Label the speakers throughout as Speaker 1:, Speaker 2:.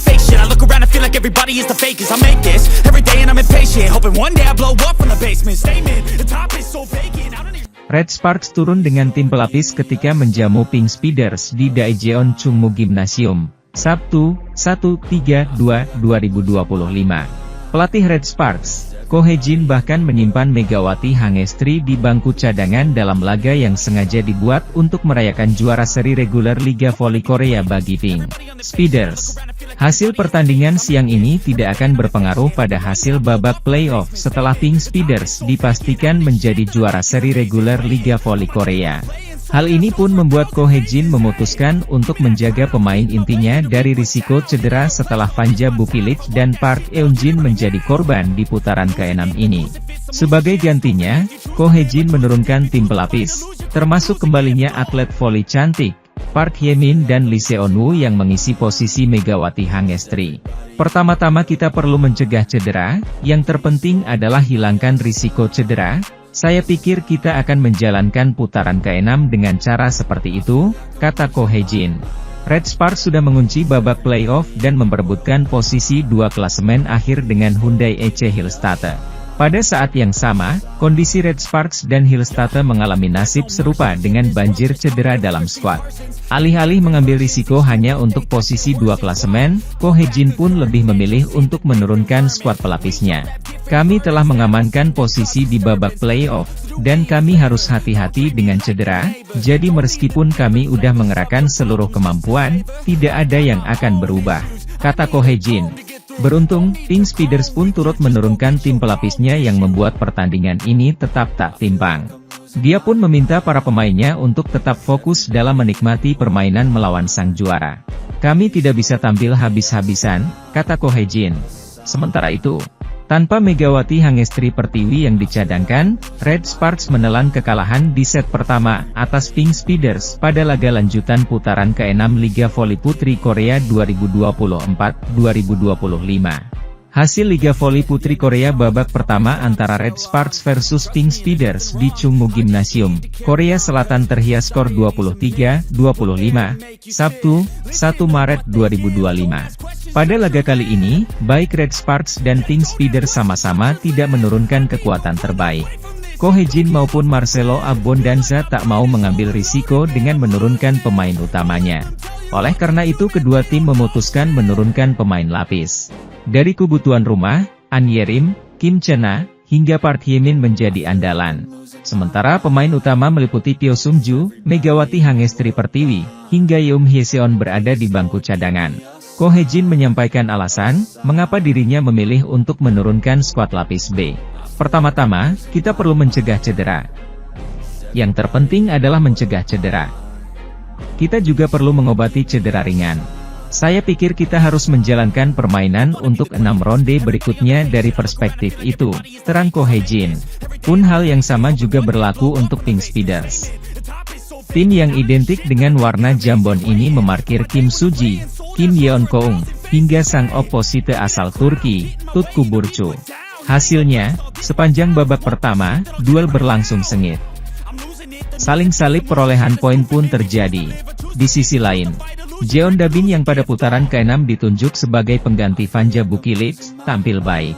Speaker 1: fake shit. I look around and feel like everybody is the fakest. I make this every day and I'm impatient, hoping one day I blow up from the basement. Statement, the top is so vacant. I don't even...
Speaker 2: Red Sparks turun dengan tim pelapis ketika menjamu Pink Speeders di Daejeon Chungmu Gymnasium, Sabtu, 1/3/2025. Pelatih Red Sparks, Ko Hye-jin bahkan menyimpan Megawati Hangestri di bangku cadangan dalam laga yang sengaja dibuat untuk merayakan juara seri reguler Liga Voli Korea bagi Pink Speeders. Hasil pertandingan siang ini tidak akan berpengaruh pada hasil babak playoff setelah Pink Speeders dipastikan menjadi juara seri reguler Liga Voli Korea. Hal ini pun membuat Ko Hye-jin memutuskan untuk menjaga pemain intinya dari risiko cedera setelah Fanja Bukilit dan Park Eun-jin menjadi korban di putaran ke-6 ini. Sebagai gantinya, Ko Hye-jin menurunkan tim pelapis, termasuk kembalinya atlet voli cantik, Park Hye-min dan Lee Seon-woo yang mengisi posisi Megawati Hangestri. Pertama-tama kita perlu mencegah cedera, yang terpenting adalah hilangkan risiko cedera. Saya pikir kita akan menjalankan putaran ke-6 dengan cara seperti itu, kata Ko Hye-jin. Red Sparks sudah mengunci babak playoff dan memperebutkan posisi 2 klasemen akhir dengan Hyundai EC Hillstatte. Pada saat yang sama, kondisi Red Sparks dan Hillstatte mengalami nasib serupa dengan banjir cedera dalam skuad. Alih-alih mengambil risiko hanya untuk posisi 2 klasemen, Ko Hye-jin pun lebih memilih untuk menurunkan skuad pelapisnya. Kami telah mengamankan posisi di babak playoff, dan kami harus hati-hati dengan cedera, jadi meskipun kami udah mengerahkan seluruh kemampuan, tidak ada yang akan berubah, kata Ko Hye-jin. Beruntung, Pink Speeders pun turut menurunkan tim pelapisnya yang membuat pertandingan ini tetap tak timpang. Dia pun meminta para pemainnya untuk tetap fokus dalam menikmati permainan melawan sang juara. Kami tidak bisa tampil habis-habisan, kata Ko Hye-jin. Sementara itu, tanpa Megawati Hangestri Pertiwi yang dicadangkan, Red Sparks menelan kekalahan di set pertama atas Pink Speeders pada laga lanjutan putaran ke-6 Liga Voli Putri Korea 2024-2025. Hasil Liga Voli Putri Korea babak pertama antara Red Sparks versus Pink Speeders di Chungmu Gymnasium, Korea Selatan terhias skor 23-25, Sabtu, 1 Maret 2025. Pada laga kali ini, baik Red Sparks dan Pink Speeders sama-sama tidak menurunkan kekuatan terbaik. Ko Hye-jin maupun Marcelo Abbondanza tak mau mengambil risiko dengan menurunkan pemain utamanya. Oleh karena itu kedua tim memutuskan menurunkan pemain lapis. Dari kubu tuan rumah, An Yerim, Kim Chena, hingga Park Hye-min menjadi andalan. Sementara pemain utama meliputi Pyo Sung-ju, Megawati Hangestri Pertiwi, hingga Yoon Hye-seon berada di bangku cadangan. Ko Hye-jin menyampaikan alasan, mengapa dirinya memilih untuk menurunkan skuad lapis B. Pertama-tama, kita perlu mencegah cedera. Yang terpenting adalah mencegah cedera. Kita juga perlu mengobati cedera ringan. Saya pikir kita harus menjalankan permainan untuk 6 ronde berikutnya dari perspektif itu, terang Ko Hye-jin. Pun hal yang sama juga berlaku untuk Pink Speeders. Tim yang identik dengan warna jambon ini memarkir Kim Soo-ji, Kim Yeon-keung, hingga sang oposite asal Turki, Tutku Burcu. Hasilnya, sepanjang babak pertama, duel berlangsung sengit. Saling salib perolehan poin pun terjadi. Di sisi lain, Jeon Da-bin yang pada putaran ke-6 ditunjuk sebagai pengganti Fanja Bukilit, tampil baik.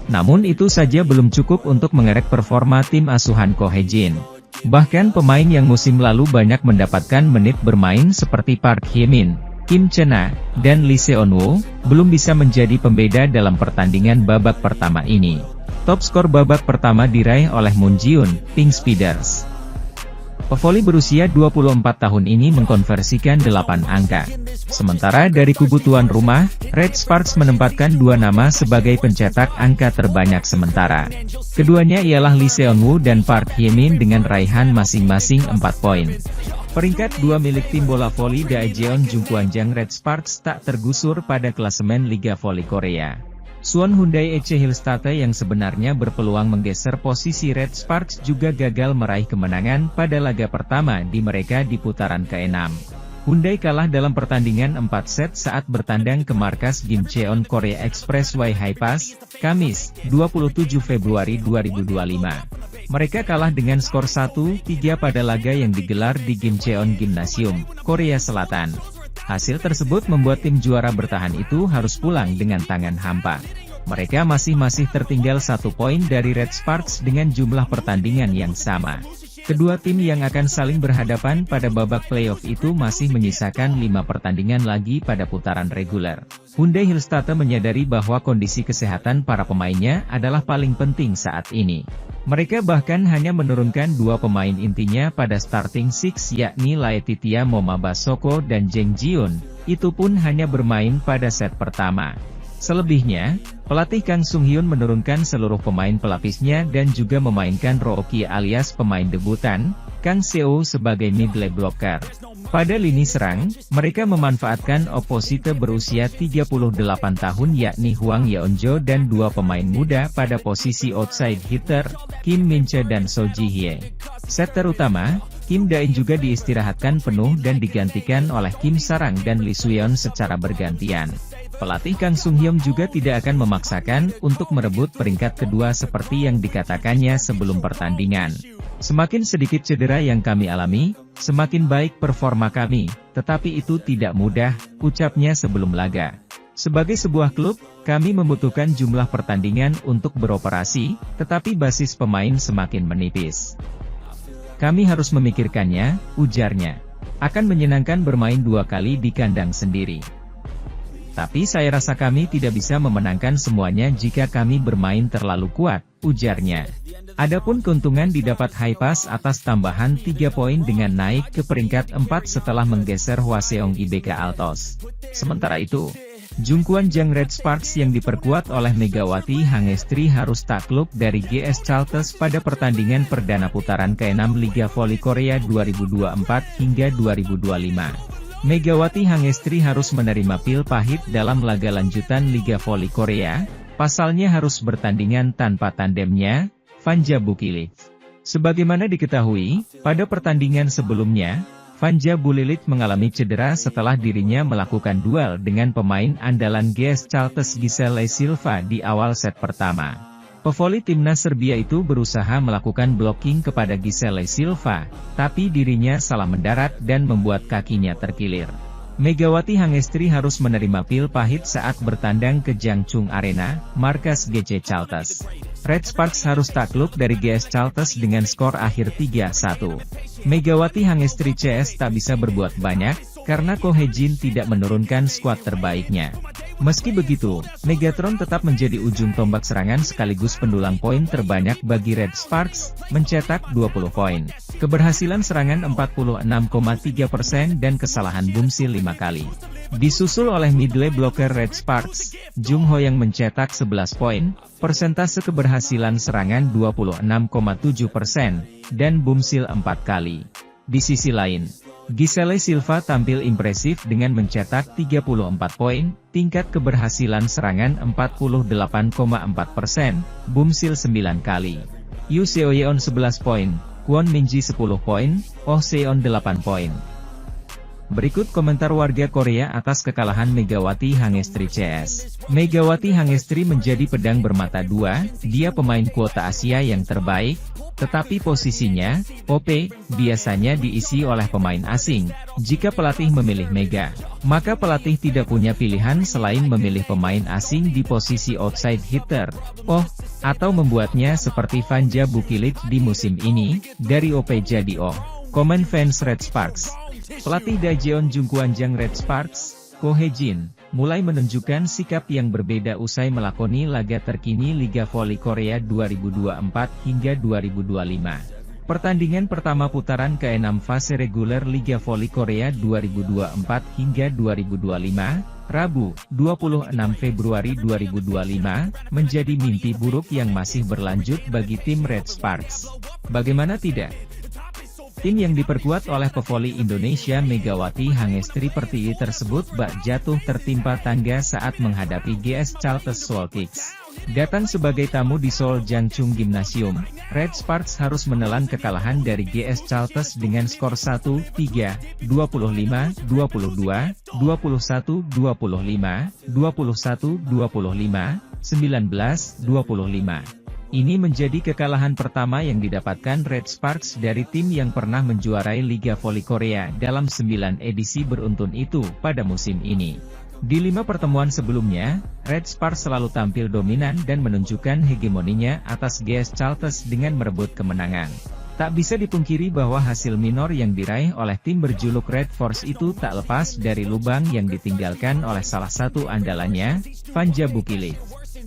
Speaker 2: Namun itu saja belum cukup untuk mengerek performa tim asuhan Ko Hye-jin. Bahkan pemain yang musim lalu banyak mendapatkan menit bermain seperti Park Hye-min, Kim Chena, dan Lee Seon-woo, belum bisa menjadi pembeda dalam pertandingan babak pertama ini. Top skor babak pertama diraih oleh Moon Ji-yoon, Pink Speeders. Pevoli berusia 24 tahun ini mengkonversikan 8 angka. Sementara dari kubu tuan rumah, Red Sparks menempatkan 2 nama sebagai pencetak angka terbanyak sementara. Keduanya ialah Lee Seon-woo dan Park Hye-min dengan raihan masing-masing 4 poin. Peringkat 2 milik tim bola voli Daejeon Jungkwanjang Red Sparks tak tergusur pada klasemen Liga Voli Korea. Suwon Hyundai EC Hillstatte yang sebenarnya berpeluang menggeser posisi Red Sparks juga gagal meraih kemenangan pada laga pertama di mereka di putaran ke-6. Hyundai kalah dalam pertandingan 4 set saat bertandang ke markas Gimcheon Korea Expressway High-Pass, Kamis, 27 Februari 2025. Mereka kalah dengan skor 1-3 pada laga yang digelar di Gimcheon Gymnasium, Korea Selatan. Hasil tersebut membuat tim juara bertahan itu harus pulang dengan tangan hampa. Mereka masih tertinggal 1 poin dari Red Sparks dengan jumlah pertandingan yang sama. Kedua tim yang akan saling berhadapan pada babak playoff itu masih menyisakan 5 pertandingan lagi pada putaran reguler. Hyundai Hillstatte menyadari bahwa kondisi kesehatan para pemainnya adalah paling penting saat ini. Mereka bahkan hanya menurunkan 2 pemain intinya pada starting six, yakni Laetitia Momabasoko dan Jeng Jiun, itu pun hanya bermain pada set pertama. Selebihnya, pelatih Kang Sung Hyun menurunkan seluruh pemain pelapisnya dan juga memainkan Rookie alias pemain debutan, Kang Seo sebagai middle blocker. Pada lini serang, mereka memanfaatkan oposite berusia 38 tahun yakni Hwang Yeonjo dan 2 pemain muda pada posisi outside hitter, Kim Min-che dan So Ji-hye. Setter utama, Kim Da-in juga diistirahatkan penuh dan digantikan oleh Kim Sarang dan Lee Suyeon secara bergantian. Pelatih Kang Sung Hyun juga tidak akan memaksakan untuk merebut peringkat kedua seperti yang dikatakannya sebelum pertandingan. Semakin sedikit cedera yang kami alami, semakin baik performa kami, tetapi itu tidak mudah, ucapnya sebelum laga. Sebagai sebuah klub, kami membutuhkan jumlah pertandingan untuk beroperasi, tetapi basis pemain semakin menipis. Kami harus memikirkannya, ujarnya. Akan menyenangkan bermain 2 kali di kandang sendiri. Tapi saya rasa kami tidak bisa memenangkan semuanya jika kami bermain terlalu kuat, ujarnya. Adapun keuntungan didapat Haipas atas tambahan 3 poin dengan naik ke peringkat 4 setelah menggeser Hwaseong IBK Altos. Sementara itu, Jungkwon Jang Red Sparks yang diperkuat oleh Megawati Hangestri harus takluk dari GS Chalters pada pertandingan perdana putaran ke-6 Liga Voli Korea 2024 hingga 2025. Megawati Hangestri harus menerima pil pahit dalam laga lanjutan Liga Voli Korea, pasalnya harus bertandingan tanpa tandemnya, Vanja Bukilit. Sebagaimana diketahui, pada pertandingan sebelumnya, Vanja Bukilit mengalami cedera setelah dirinya melakukan duel dengan pemain andalan GS Chalters Giselle Silva di awal set pertama. Pevoli timnas Serbia itu berusaha melakukan blocking kepada Giselle Silva, tapi dirinya salah mendarat dan membuat kakinya terkilir. Megawati Hangestri harus menerima pil pahit saat bertandang ke Jangchung Arena, markas GC Chalters. Red Sparks harus takluk dari GS Chalters dengan skor akhir 3-1. Megawati Hangestri CS tak bisa berbuat banyak, karena Ko Hye-jin tidak menurunkan skuad terbaiknya. Meski begitu, Megatron tetap menjadi ujung tombak serangan sekaligus pendulang poin terbanyak bagi Red Sparks, mencetak 20 poin. Keberhasilan serangan 46,3% dan kesalahan Bumsil 5 kali. Disusul oleh middle blocker Red Sparks, Jung Ho yang mencetak 11 poin, persentase keberhasilan serangan 26,7%, dan Bumsil 4 kali. Di sisi lain, Giselle Silva tampil impresif dengan mencetak 34 poin, tingkat keberhasilan serangan 48,4%, Bumsil 9 kali. Yu Seoyeon 11 poin, Kwon Minji 10 poin, Oh Seon 8 poin. Berikut komentar warga Korea atas kekalahan Megawati Hangestri CS. Megawati Hangestri menjadi pedang bermata dua, dia pemain kuota Asia yang terbaik, tetapi posisinya, OP, biasanya diisi oleh pemain asing. Jika pelatih memilih Mega, maka pelatih tidak punya pilihan selain memilih pemain asing di posisi outside hitter, atau membuatnya seperti Vanja Bukilit di musim ini, dari OP jadi O. Komen fans Red Sparks. Pelatih Daejeon Jungkwon Jang Red Sparks, Ko Hye-jin, mulai menunjukkan sikap yang berbeda usai melakoni laga terkini Liga Voli Korea 2024 hingga 2025. Pertandingan pertama putaran ke-6 fase reguler Liga Voli Korea 2024 hingga 2025, Rabu, 26 Februari 2025, menjadi mimpi buruk yang masih berlanjut bagi tim Red Sparks. Bagaimana tidak? Tim yang diperkuat oleh pevoli Indonesia Megawati Hangestri Pertiwi tersebut bak jatuh tertimpa tangga saat menghadapi GS Chalters Seoul Kicks. Datang sebagai tamu di Seoul Jangchung Gymnasium, Red Sparks harus menelan kekalahan dari GS Chalters dengan skor 1-3, 25-22, 21-25, 21-25, 19-25. Ini menjadi kekalahan pertama yang didapatkan Red Sparks dari tim yang pernah menjuarai Liga Voli Korea dalam 9 edisi beruntun itu pada musim ini. Di 5 pertemuan sebelumnya, Red Sparks selalu tampil dominan dan menunjukkan hegemoninya atas GS Chalters dengan merebut kemenangan. Tak bisa dipungkiri bahwa hasil minor yang diraih oleh tim berjuluk Red Force itu tak lepas dari lubang yang ditinggalkan oleh salah satu andalannya, Vanja Bukilic.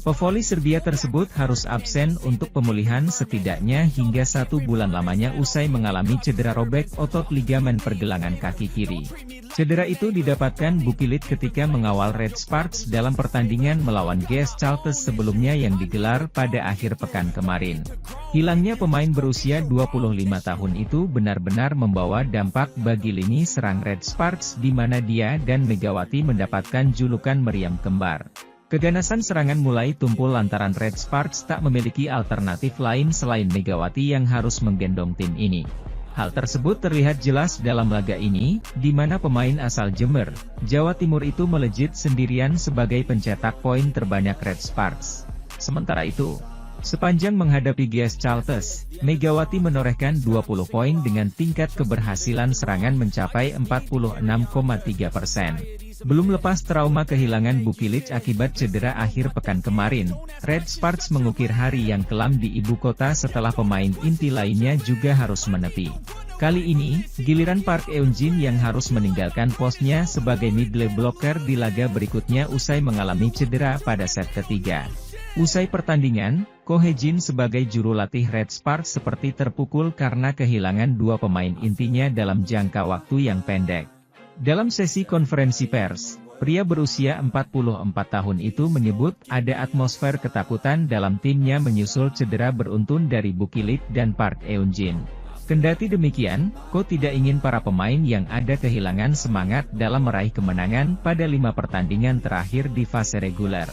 Speaker 2: Pevoli Serbia tersebut harus absen untuk pemulihan setidaknya hingga 1 bulan lamanya usai mengalami cedera robek otot ligamen pergelangan kaki kiri. Cedera itu didapatkan Bukilic ketika mengawal Red Sparks dalam pertandingan melawan GS Chalters sebelumnya yang digelar pada akhir pekan kemarin. Hilangnya pemain berusia 25 tahun itu benar-benar membawa dampak bagi lini serang Red Sparks di mana dia dan Megawati mendapatkan julukan meriam kembar. Keganasan serangan mulai tumpul lantaran Red Sparks tak memiliki alternatif lain selain Megawati yang harus menggendong tim ini. Hal tersebut terlihat jelas dalam laga ini, di mana pemain asal Jember, Jawa Timur itu melejit sendirian sebagai pencetak poin terbanyak Red Sparks. Sementara itu, sepanjang menghadapi GS Chalters, Megawati menorehkan 20 poin dengan tingkat keberhasilan serangan mencapai 46,3%. Belum lepas trauma kehilangan Bukilic akibat cedera akhir pekan kemarin, Red Sparks mengukir hari yang kelam di ibu kota setelah pemain inti lainnya juga harus menepi. Kali ini, giliran Park Eun-jin yang harus meninggalkan posnya sebagai middle blocker di laga berikutnya usai mengalami cedera pada set ketiga. Usai pertandingan, Ko Hye-jin sebagai juru latih Red Sparks seperti terpukul karena kehilangan 2 pemain intinya dalam jangka waktu yang pendek. Dalam sesi konferensi pers, pria berusia 44 tahun itu menyebut ada atmosfer ketakutan dalam timnya menyusul cedera beruntun dari Bukilic dan Park Eun-jin. Kendati demikian, Ko tidak ingin para pemain yang ada kehilangan semangat dalam meraih kemenangan pada 5 pertandingan terakhir di fase reguler.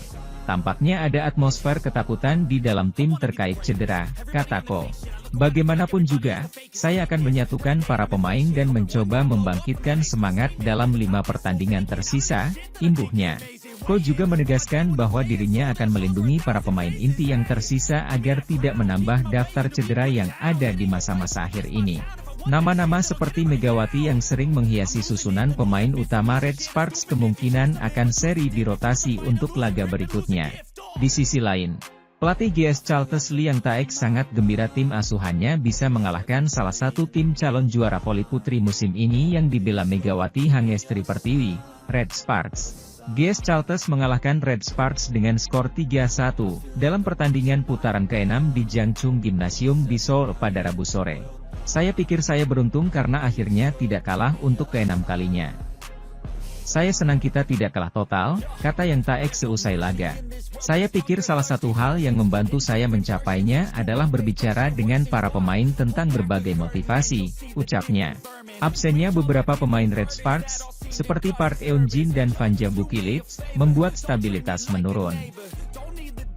Speaker 2: Tampaknya ada atmosfer ketakutan di dalam tim terkait cedera, kata Ko. Bagaimanapun juga, saya akan menyatukan para pemain dan mencoba membangkitkan semangat dalam 5 pertandingan tersisa, imbuhnya. Ko juga menegaskan bahwa dirinya akan melindungi para pemain inti yang tersisa agar tidak menambah daftar cedera yang ada di masa-masa akhir ini. Nama-nama seperti Megawati yang sering menghiasi susunan pemain utama Red Sparks kemungkinan akan seri dirotasi untuk laga berikutnya. Di sisi lain, pelatih GS Chalters Lee Yang Taek sangat gembira tim asuhannya bisa mengalahkan salah satu tim calon juara voli putri musim ini yang dibela Megawati Hangestri Pertiwi, Red Sparks. GS Chalters mengalahkan Red Sparks dengan skor 3-1 dalam pertandingan putaran ke-6 di Jangchung Gymnasium di Seoul pada Rabu sore. Saya pikir saya beruntung karena akhirnya tidak kalah untuk ke-6 kalinya. Saya senang kita tidak kalah total, kata Yang Taek seusai laga. Saya pikir salah satu hal yang membantu saya mencapainya adalah berbicara dengan para pemain tentang berbagai motivasi, ucapnya. Absennya beberapa pemain Red Sparks, seperti Park Eun-jin dan Vanja Bukilic, membuat stabilitas menurun.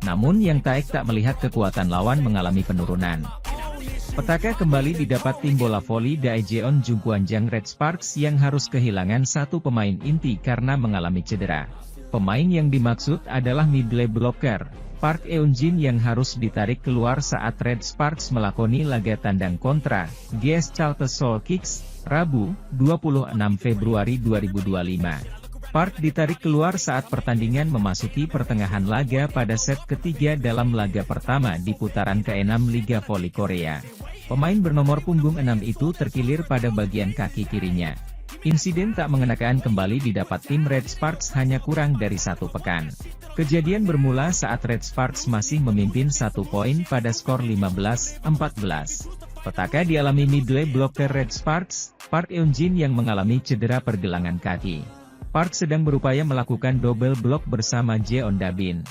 Speaker 2: Namun Yang Taek tak melihat kekuatan lawan mengalami penurunan. Petaka kembali didapat tim bola voli Daejeon Jungkwanjang Red Sparks yang harus kehilangan 1 pemain inti karena mengalami cedera. Pemain yang dimaksud adalah middle blocker, Park Eun-jin yang harus ditarik keluar saat Red Sparks melakoni laga tandang kontra, GS Chalters Seoul Kicks, Rabu, 26 Februari 2025. Park ditarik keluar saat pertandingan memasuki pertengahan laga pada set ketiga dalam laga pertama di putaran ke-6 Liga Voli Korea. Pemain bernomor punggung 6 itu terkilir pada bagian kaki kirinya. Insiden tak mengenakan kembali didapat tim Red Sparks hanya kurang dari 1 pekan. Kejadian bermula saat Red Sparks masih memimpin 1 poin pada skor 15-14. Petaka dialami middle blocker Red Sparks, Park Eun-jin yang mengalami cedera pergelangan kaki. Park sedang berupaya melakukan double block bersama Jeon Dabin.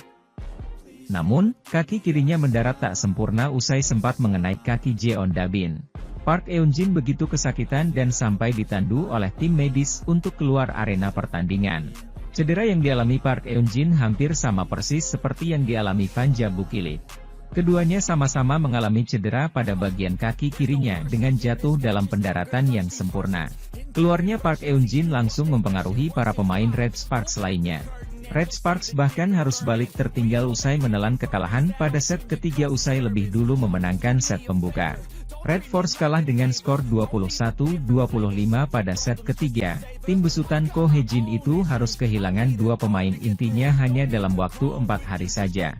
Speaker 2: Namun, kaki kirinya mendarat tak sempurna usai sempat mengenai kaki Jeon Dabin. Park Eun-jin begitu kesakitan dan sampai ditandu oleh tim medis untuk keluar arena pertandingan. Cedera yang dialami Park Eun-jin hampir sama persis seperti yang dialami Vanja Bukilic. Keduanya sama-sama mengalami cedera pada bagian kaki kirinya dengan jatuh dalam pendaratan yang sempurna. Keluarnya Park Eun-jin langsung mempengaruhi para pemain Red Sparks lainnya. Red Sparks bahkan harus balik tertinggal usai menelan kekalahan pada set ketiga usai lebih dulu memenangkan set pembuka. Red Force kalah dengan skor 21-25 pada set ketiga. Tim besutan Ko Hee-jin itu harus kehilangan dua pemain intinya hanya dalam waktu 4 hari saja.